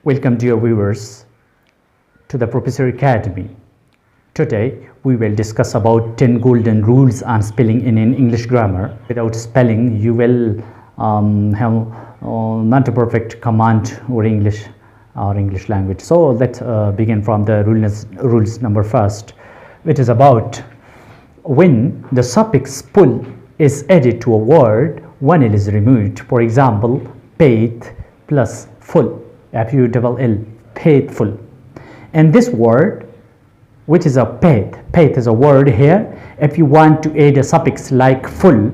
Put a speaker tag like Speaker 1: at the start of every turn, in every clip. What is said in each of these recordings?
Speaker 1: Welcome dear viewers to the Professor Academy. Today we will discuss about 10 golden rules on spelling in an English grammar. Without spelling you will have not a perfect command or English language. So let's begin from the rules number first, which is about when the suffix full is added to a word, one L is removed. For example, faith+full. F-U-double-L, faithful. And this word, which is a faith is a word here. If you want to add a suffix like full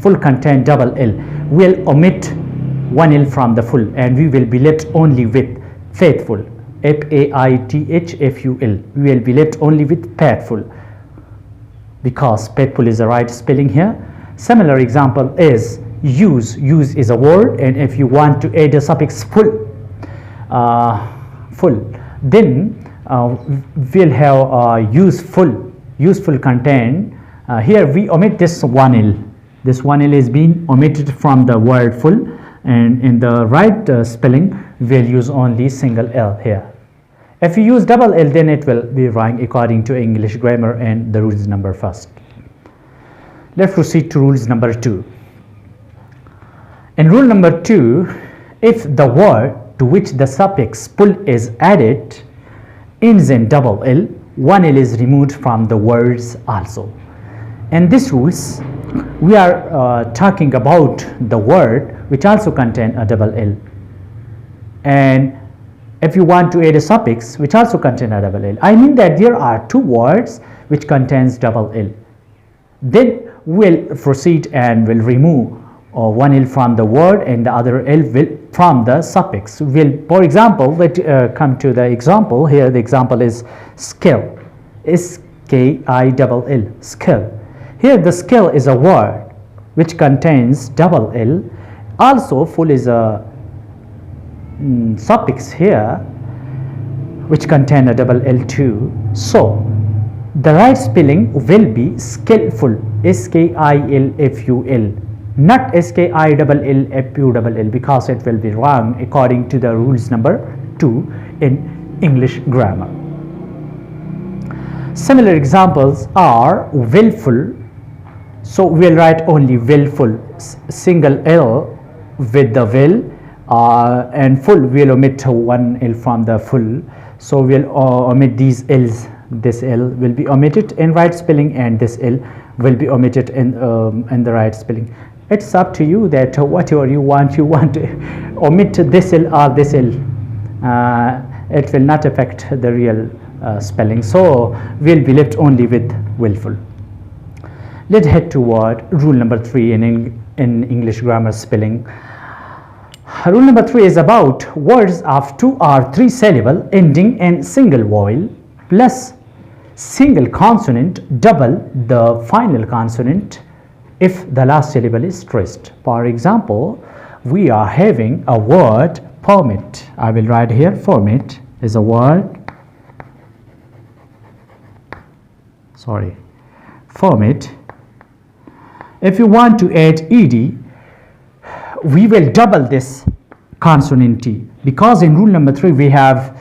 Speaker 1: contain double L, we'll omit one L from the full and we will be left only with faithful, F-A-I-T-H-F-U-L. We will be left only with faithful because faithful is the right spelling here. Similar example is use is a word, and if you want to add a suffix full, then we'll have useful contain. Here we omit this one L. This one L is being omitted from the word full, and in the right spelling we'll use only single L here. If you use double L, then it will be wrong according to English grammar and the rules number first. Let's proceed to rules number 2. In rule number 2, if the word to which the suffix full is added ends in double L, one L is removed from the words also. In these rules, we are talking about the word which also contain a double L. And if you want to add a suffix which also contain a double L, I mean that there are two words which contains double L. Then we'll proceed and will remove one L from the word and the other L will from the suffix. For example, let's come to the example. Here the example is skill, S-K-I-L-L, skill. Here the skill is a word which contains double L. Also full is a suffix here which contain a double L too. So the right spelling will be skillful, S-K-I-L-F-U-L, not S-K-I-L-L-F-U-L-L, because it will be wrong according to the rules number 2 in English grammar. Similar examples are willful. So we'll write only willful, single L with the will, and full we'll omit one L from the full. So we'll omit these L's. This L will be omitted in right spelling and this L will be omitted in the right spelling. It's up to you that whatever you want to omit this L or this L. It will not affect the real spelling. So we'll be left only with willful. Let's head toward rule number 3 in English grammar spelling. Rule number 3 is about words of 2 or 3 syllable ending in single vowel plus single consonant double the final consonant if the last syllable is stressed. For example, we are having a word permit. I will write here permit is a word. Permit. If you want to add ed, we will double this consonant t, because in rule number 3 we have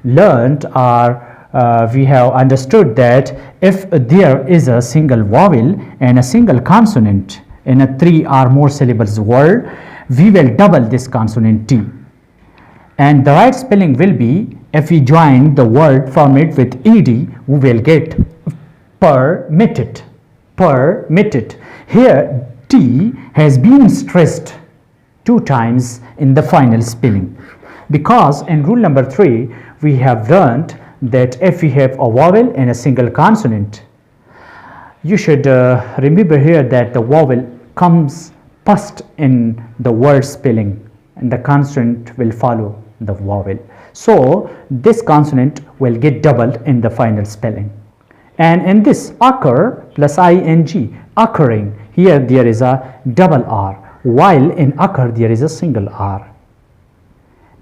Speaker 1: learned or we have understood that if there is a single vowel and a single consonant in a 3 or more syllables word, we will double this consonant t. And the right spelling will be, if we join the word permit with ed, we will get permitted. Here T has been stressed 2 times in the final spelling, because in rule number 3 we have learned that if we have a vowel and a single consonant, you should remember here that the vowel comes first in the word spelling and the consonant will follow the vowel. So this consonant will get doubled in the final spelling. And in this occur plus ing, occurring, here there is a double R, while in occur there is a single R.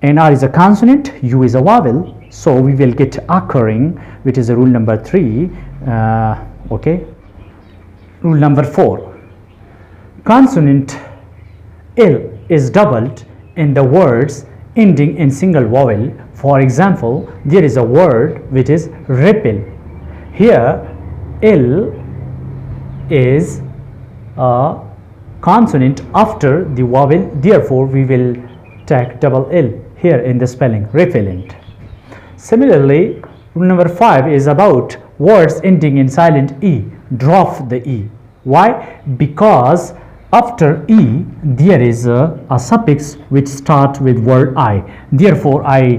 Speaker 1: And R is a consonant, U is a vowel, so we will get occurring, which is a rule number 3. Okay. Rule number 4. Consonant L is doubled in the words ending in single vowel. For example, there is a word which is repel. Here L is a consonant after the vowel, therefore we will take double L here in the spelling, repellent. Similarly, rule number 5 is about words ending in silent E. Drop the E. Why? Because after E there is a suffix which starts with word I. Therefore I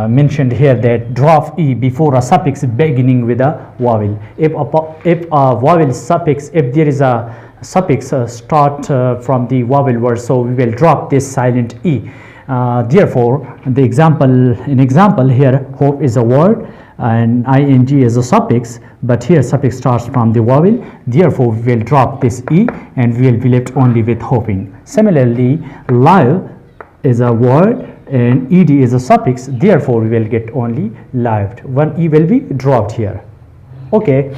Speaker 1: mentioned here that drop E before a suffix beginning with a vowel. If a vowel suffix, if there is a suffix start from the vowel word, so we will drop this silent E. Therefore, the example here, hope is a word and ing is a suffix, but here suffix starts from the vowel. Therefore, we will drop this E and we will be left only with hoping. Similarly, live is a word and ed is a suffix. Therefore, we will get only lived. One E will be dropped here. Okay.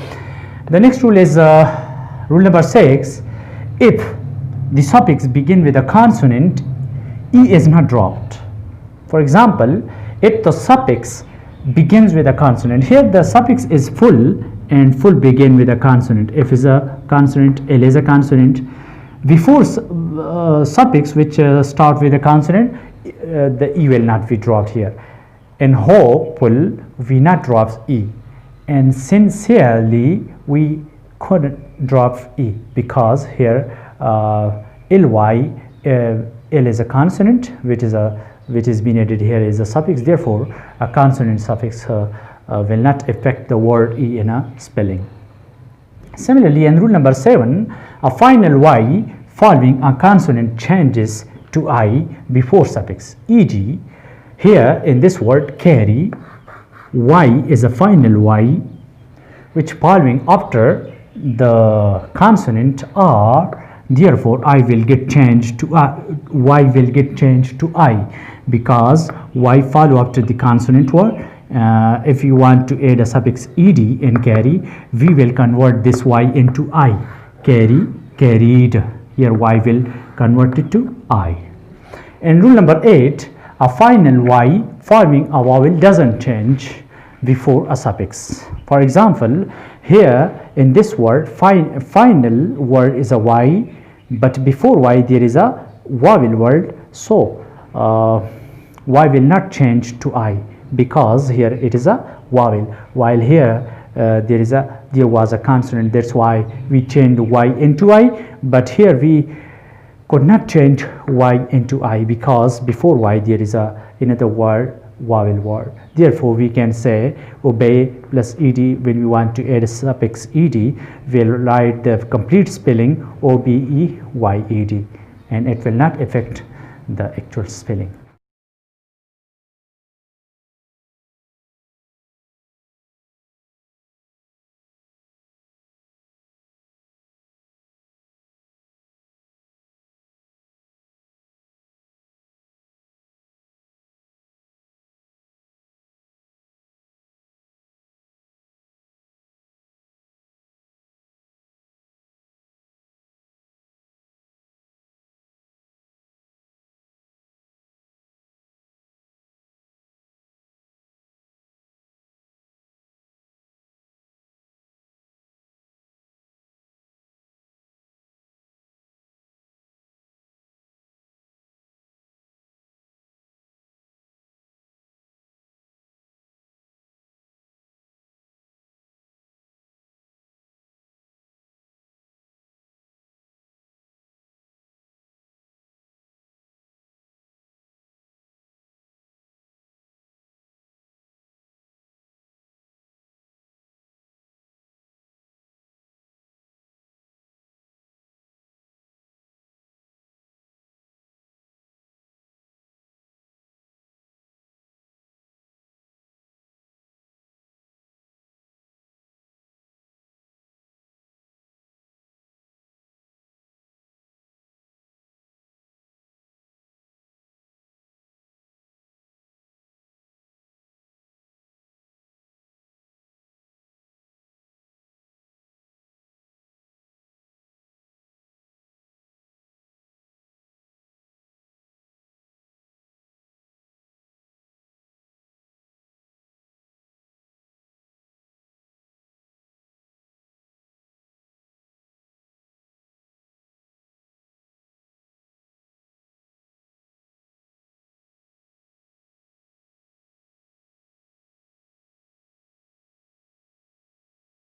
Speaker 1: The next rule is rule number 6. If the suffix begin with a consonant, E is not dropped. For example, if the suffix begins with a consonant, here the suffix is full and full begin with a consonant. If is a consonant, L is a consonant. Before suffix which start with a consonant, the E will not be dropped here. In hopeful, we not drop E. And sincerely, we couldn't drop E because here ly, L is a consonant which is being added here is a suffix. Therefore, a consonant suffix will not affect the word E in a spelling. Similarly, in rule number 7, a final Y following a consonant changes to I before suffix. E.g., here in this word carry, Y is a final Y which following after the consonant R. Therefore, I will get changed to Y will get changed to I because Y follow after the consonant word. If you want to add a suffix ed in carry, we will convert this Y into I. Carry, carried. Here Y will convert it to I. And rule number 8, a final Y forming a vowel doesn't change before a suffix. For example, here in this word, final word is a Y, but before Y there is a vowel word, so Y will not change to I because here it is a vowel, while here there was a consonant. That's why we changed Y into I, but here we could not change Y into I because before Y there is another word, vowel word. Therefore, we can say obey plus ed. When we want to add a suffix ed, we'll write the complete spelling obeyed, and it will not affect the actual spelling.